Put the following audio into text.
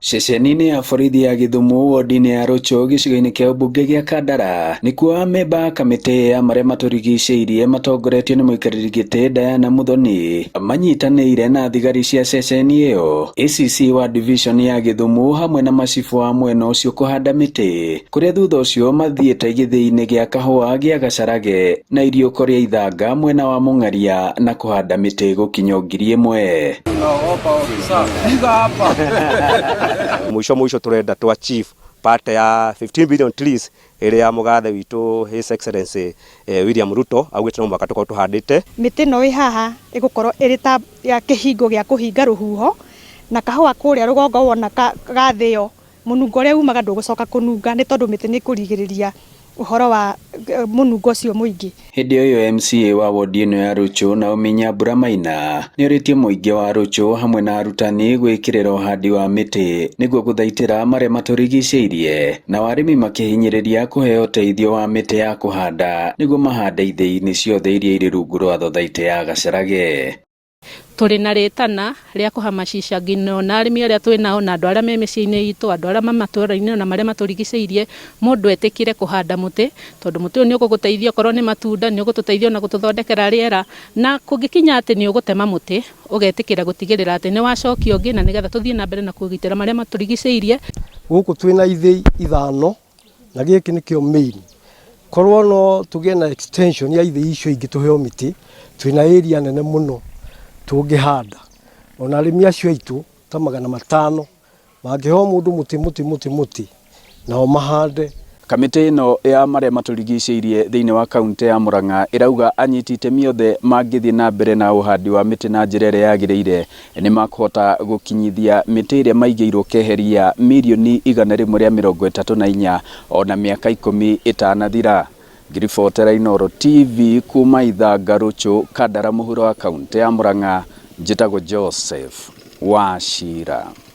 Ceceni-inĩ ya borithi ya Githumu wodi-inĩ ya Rocho gĩcigo-inĩ kĩa ũmbunge gĩa Kandara nĩkuo amemba kamĩtĩ ya marĩa matũrigicĩirie matongoretio nĩ mũikarĩri gĩtĩ Diana Muthoni manyitanĩire na thigari cia ceceni ĩyo, ACC wa division ya Githumu hamwe na macibu wa mwena ũcio kũhanda mĩtĩ, kũrĩa thutha ũcio mathiĩte gĩthĩ-inĩ gĩa kahũa gĩa Gacarage na Iriũko rĩa Ithanga mwena wa Mũngaria na kũhanda mĩtĩ gũkinya 1,000. Mwisho turenda to achieve part ya 15 billion trees ĩrĩa mũgathe witũ His Excellency William Ruto augĩte no mwaka tukorwo tuhandĩte. Mĩtĩ no ĩ haha ĩgũkorwo ĩrĩ ta ya kĩhingo gĩa kũhinga rũhuho na kahũa kũrĩa rũgongo wona gathĩo mũnungo ũrĩa umaga ndũgũcoka kũnunga nĩ tondũ mĩtĩ nĩ kũrigĩrĩria uhoro wa munungo cio muingi. Hĩndĩ ĩyo MCA wa wodi ĩno ya Rocho Naomi Nyambura Maina nĩ orĩtie mũingĩ wa Rocho hamwe na arutani gwĩkĩrĩra ũhandi wa mĩtĩ nĩguo gũthaitĩra marĩa matũrigicĩirie, na arĩmi makĩhinyĩrĩria kũheo ũteithio wa mĩtĩ ya kũhanda nĩguo mahande ithĩ-inĩ ciothe iria irĩ rungu rwa thothaitĩ ya Gacarage. Tũrĩ na rĩtana rĩa kũhamacica nginya na arĩmi arĩa twĩ nao na andũ arĩa me mĩciĩ-inĩ itũ, andũ arĩa mamatũra-inĩ na marĩa matũrigicĩirie, mũndũ etĩkire kũhanda mũtĩ tondũ mũtĩ ũyũ nĩ ũgũgũteithia korwo nĩ matunda, nĩ ũgũtũteithia na gũtũthondekera rĩera, na kũngĩkinya atĩ nĩ ũgũtema mũtĩ ũgetĩkĩra gũtigĩrĩra atĩ nĩ wacokia ũngĩ na nĩgetha tũthiĩ na mbere na kũgitĩra marĩa matũrigicĩirie. Gũkũ twĩna ithĩ ithano na gĩkĩ nĩkĩo main, korwo no tũgĩe na extension ya ithĩ icio ingĩ tũheo mĩtĩ, twĩna area nene mũno tũngĩhanda, ona arĩmi acio aitũ ta 500 mangĩheo mũndũ mũtĩ nao mahande. Kamĩtĩ ĩno ya marĩa matũrigicĩirie thĩinĩ wa kaunti ya Murang'a ĩrauga anyiti itemi othe mangĩthiĩ na mbere na ũhandi wa mĩtĩ na njĩra ĩrĩa yagĩrĩire nĩ makũhota gũkinyithia mĩtĩ ĩrĩa maigĩirwo keheria mirioni 134 ona mĩaka 10 ĩtanathira. Ngiribotera Inooro TV kuma Ithanga Rocho Kandara mũhuro wa kaunti ya Murang'a, njĩtagwo Joseph Wachira.